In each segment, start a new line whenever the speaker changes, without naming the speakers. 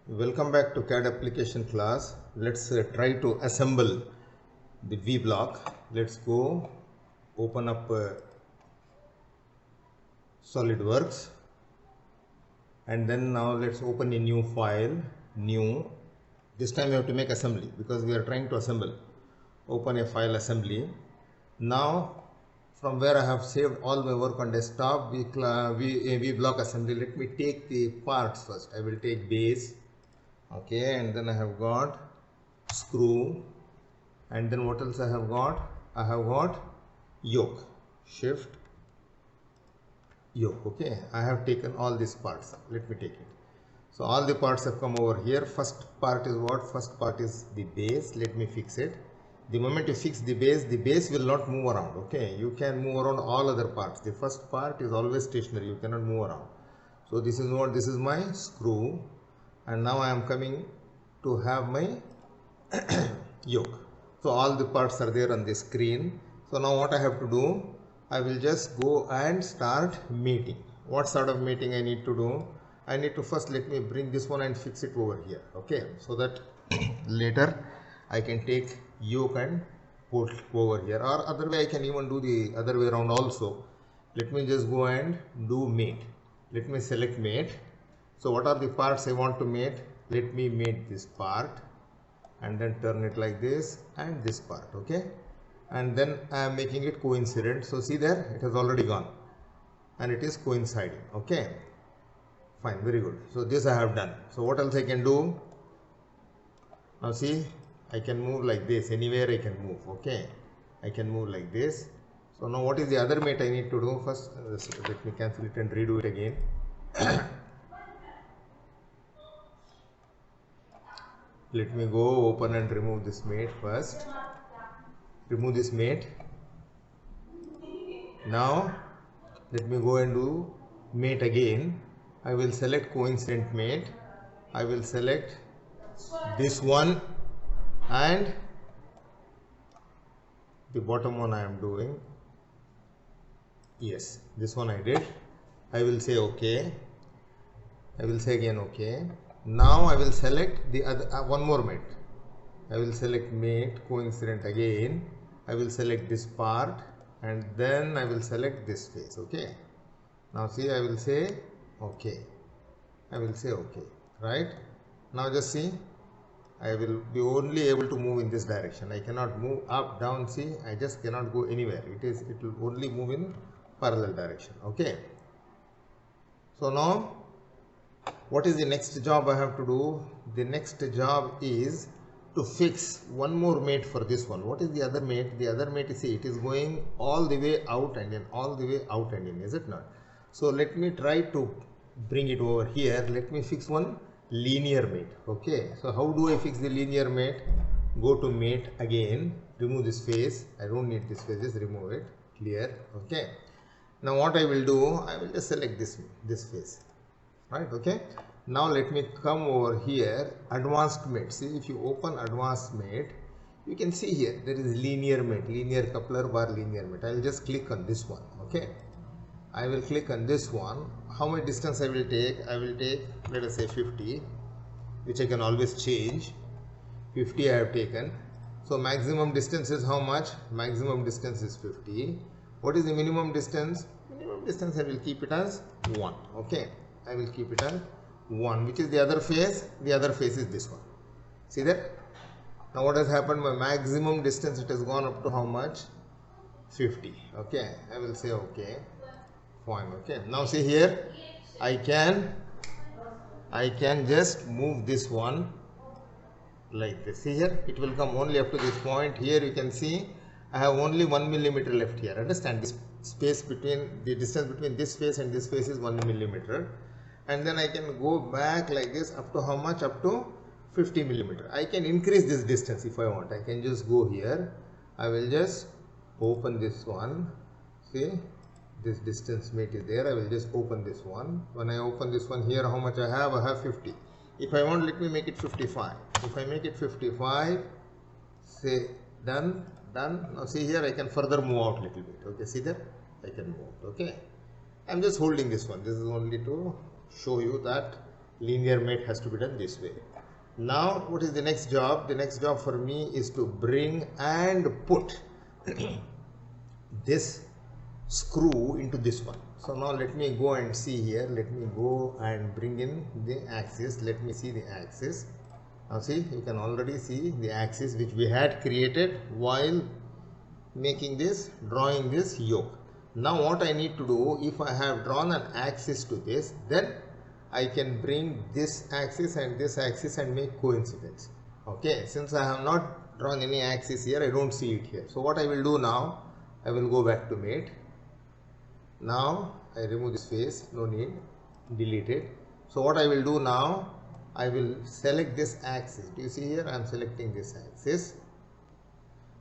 Welcome back to CAD application class. Let's try to assemble the V block. Let's go open up SolidWorks, and then now let's open a new file. New. This time we have to make assembly because we are trying to assemble. Open a file, assembly. Now from where I have saved all my work on desktop, V block assembly, let me take the parts first. I will take base. Okay, and then I have got screw, and then what else I have got? I have got yoke, shift yoke. Okay, I have taken all these parts. Let me take it. So all the parts have come over here. First part is what? First part is the base. Let me fix it. The moment you fix the base will not move around. Okay, you can move around all other parts. The first part is always stationary, you cannot move around. So this is what? This is my screw, and now I am coming to have my yoke. So all the parts are there on the screen. So now what I have to do, I will just go and start mating. What sort of mating I need to do? I need to first let me bring this one and fix it over here. Okay, so that later I can take yoke and put over here, or other way I can even do the other way around also. Let me just go and do mate. Let me select mate. So what are the parts I want to mate? Let me mate this part and then turn it like this and this part. Okay, and then I am making it coincident. So see there, it has already gone and it is coinciding. Okay, fine, very good. So this I have done. So what else I can do? Now see, I can move like this. Anywhere I can move. Okay, I can move like this. So now what is the other mate I need to do? First let me cancel it and redo it again. Let me go open and remove this mate first. Remove this mate. Now let me go and do mate again. I will select coincident mate. I will select this one and the bottom one I am doing. Yes, this one I did. I will say OK. I will say again OK. Now I will select the other one more mate. I will select mate coincident again. I will select this part and then I will select this face. Okay, now see, I will say OK. I will say OK. Right now just see, I will be only able to move in this direction. I cannot move up, down. See, I just cannot go anywhere. It will only move in parallel direction. Okay, so now what is the next job I have to do? The next job is to fix one more mate for this one. What is the other mate? The other mate, see, it is going all the way out and in, all the way out and in, is it not? So let me try to bring it over here. Let me fix one linear mate. Okay, so how do I fix the linear mate? Go to mate again, remove this face. I don't need this face, just remove it. Clear. Okay, now what I will do, I will just select this face. Right. Okay, now let me come over here, advanced mate. See, if you open advanced mate, you can see here there is linear mate, linear coupler bar linear mate. I will just click on this one. Okay, I will click on this one. How much distance I will take? I will take, let us say 50, which I can always change. 50 I have taken. So maximum distance is how much? Maximum distance is 50. What is the minimum distance? Minimum distance I will keep it as 1. Okay, I will keep it as 1. Which is the other face? The other face is this one. See that? Now what has happened? My maximum distance, it has gone up to how much? 50. Okay, I will say OK. Fine. Okay, now see here, I can just move this one like this. See here, it will come only up to this point. Here you can see I have only 1 millimeter left here. Understand, this space between, the distance between this face and this face is 1 millimeter, and then I can go back like this up to how much? Up to 50 millimeter. I can increase this distance if I want. I can just go here. I will just open this one. See, this distance mate is there. I will just open this one. When I open this one here, how much I have? I have 50. If I want, let me make it 55. If I make it 55, say done. Now see here, I can further move out a little bit. Okay, see that? I can move out. Okay, I'm just holding this one. This is only to show you that Linear mate has to be done this way. Now what is the next job? The next job for me is to bring and put this screw into this one. So now let me go and see here. Let me go and bring in the axis. Let me see the axis. Now see, you can already see the axis which we had created while making this, drawing this yoke. Now what I need to do, if I have drawn an axis to this, then I can bring this axis and make coincidence. Okay, since I have not drawn any axis here, I don't see it here. So what I will do now, I will go back to mate. Now I remove this face, no need, delete it. So what I will do now, I will select this axis. Do you see here? I am selecting this axis.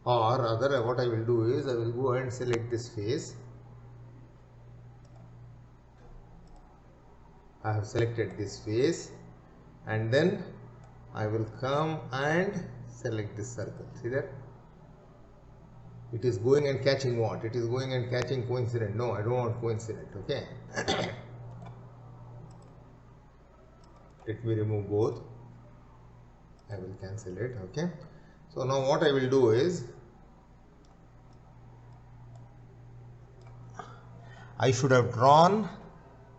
Or rather, what I will do is I will go and select this face. I have selected this face, and then I will come and select this circle. See that? It is going and catching what? It is going and catching coincident. No, I don't want coincident. Okay. Let me remove both. I will cancel it. Okay. So now what I will do is, I should have drawn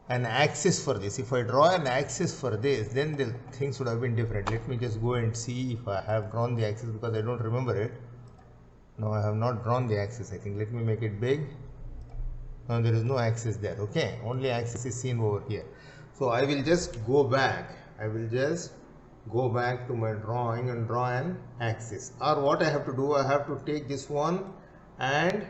an axis for this. If I draw an axis for this, then the things would have been different. Let me just go and see if I have drawn the axis, because I don't remember it. No, I have not drawn the axis, I think. Let me make it big. No, there is no axis there. Okay, only axis is seen over here. So I will just go back. I will just go back to my drawing and draw an axis. Or what I have to do, I have to take this one and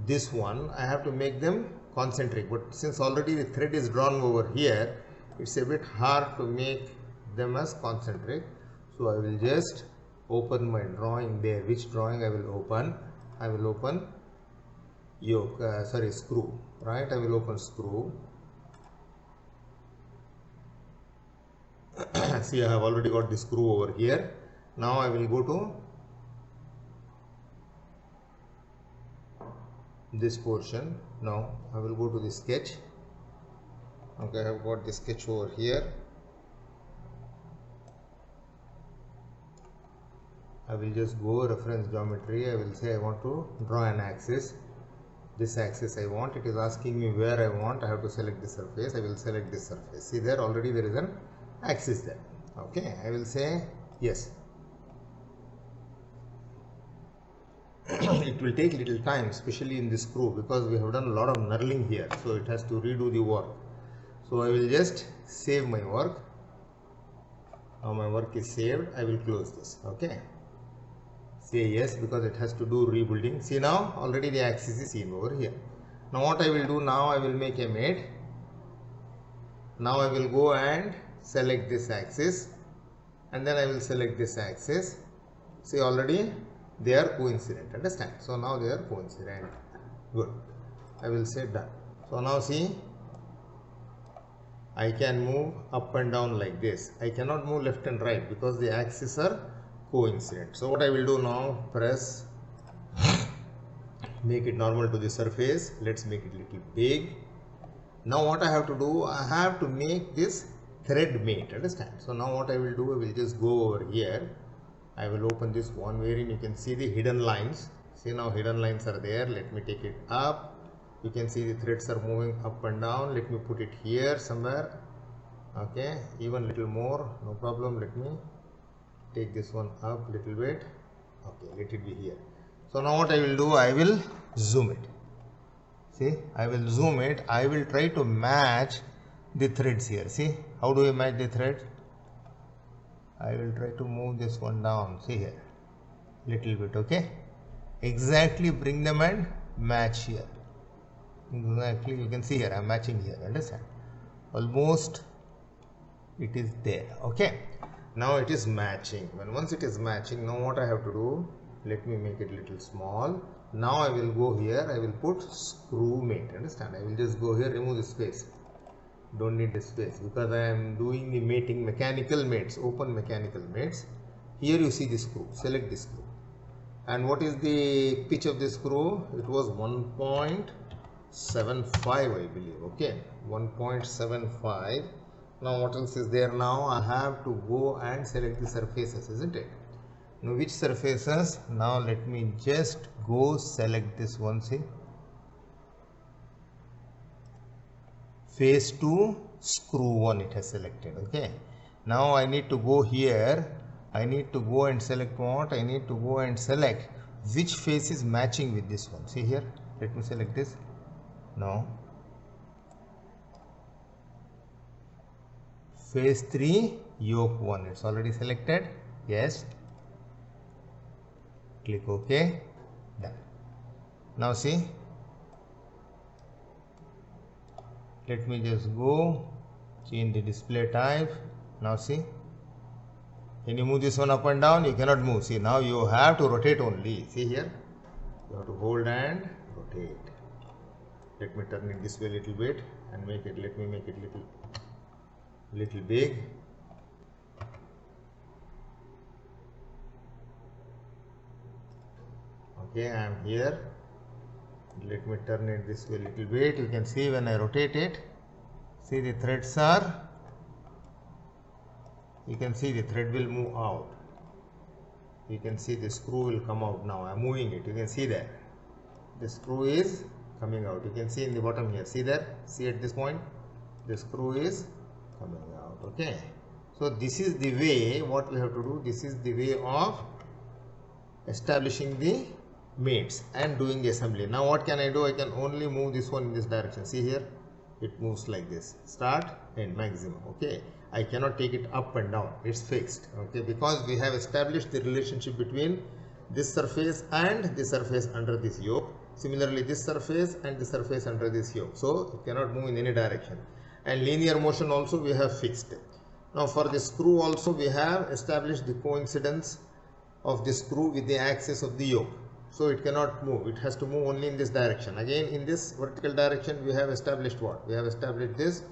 this one. I have to make them concentric. But since already the thread is drawn over here, it's a bit hard to make them as concentric. So I will just open my drawing there. Which drawing I will open? I will open yoke, screw, right? I will open screw. See, I have already got the screw over here. Now I will go to this portion. Now I will go to the sketch. Okay, I have got the sketch over here. I will just go reference geometry. I will say I want to draw an axis. This axis I want. It is asking me where I want. I have to select the surface. I will select this surface. See there, already there is an axis there. Okay, I will say yes. It will take little time, especially in this screw, because we have done a lot of knurling here, so it has to redo the work. So I will just save my work. Now my work is saved. I will close this. Okay, say yes, because it has to do rebuilding. See, now already the axis is seen over here. Now what I will do, now I will make a mate. Now I will go and select this axis, and then I will select this axis. See, already they are coincident. Understand? So now they are coincident. Good. I will say done. So now see, I can move up and down like this. I cannot move left and right because the axes are coincident. So what I will do now, press, make it normal to the surface. Let's make it little big. Now what I have to do, I have to make this thread mate. Understand? So now what I will do, I will just go over here. I will open this one wherein you can see the hidden lines. See, now hidden lines are there. Let me take it up. You can see the threads are moving up and down. Let me put it here somewhere. Okay, even little more, no problem. Let me take this one up little bit. Okay, let it be here. So now what I will do, I will zoom it. See, I will zoom it. I will try to match the threads here. See, how do I match the thread? I will try to move this one down. See here, little bit. Okay, exactly bring them and match here. Exactly, you can see here I am matching here. Understand? Almost it is there. Okay, now it is matching. Once it is matching, now what I have to do, let me make it little small. Now I will go here, I will put screw mate. Understand? I will just go here, remove the space. Don't need the space because I am doing the mating, mechanical mates, open mechanical mates. Here you see the screw. Select the screw. And what is the pitch of the screw? It was 1.75, I believe. Okay, 1.75. Now what else is there? Now I have to go and select the surfaces, isn't it? Now which surfaces? Now let me just go select this one. See, phase 2 screw 1 it has selected. Okay, now I need to go here. I need to go and select what? I need to go and select which face is matching with this one. See here, let me select this. Now phase 3 yoke 1, it's already selected. Yes, click OK. Done. Now see, let me just go change the display type. Now see, can you move this one up and down? You cannot move. See, now you have to rotate only. See here, you have to hold and rotate. Let me turn it this way a little bit and make it, let me make it little big. Okay, I am here. Let me turn it this way a little bit. You can see when I rotate it, see the threads are, you can see the thread will move out. You can see the screw will come out now. I am moving it. You can see that the screw is coming out. You can see in the bottom here. See there? See at this point? The screw is coming out. Okay. So this is the way what we have to do. This is the way of establishing the mates and doing the assembly. Now what can I do? I can only move this one in this direction. See here, it moves like this, start and maximum. Okay, I cannot take it up and down, it's fixed. Okay, because we have established the relationship between this surface and the surface under this yoke. Similarly, this surface and the surface under this yoke, so it cannot move in any direction. And linear motion also we have fixed. Now for the screw also we have established the coincidence of the screw with the axis of the yoke, so it cannot move, it has to move only in this direction. Again in this vertical direction we have established what? We have established this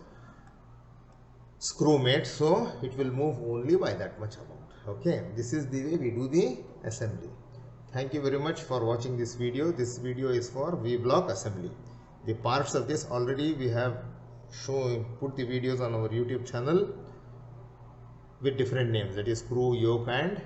screw mate, so it will move only by that much amount. Okay, this is the way we do the assembly. Thank you very much for watching this video. This video is for V-block assembly. The parts of this already we have put the videos on our YouTube channel with different names, that is screw, yoke and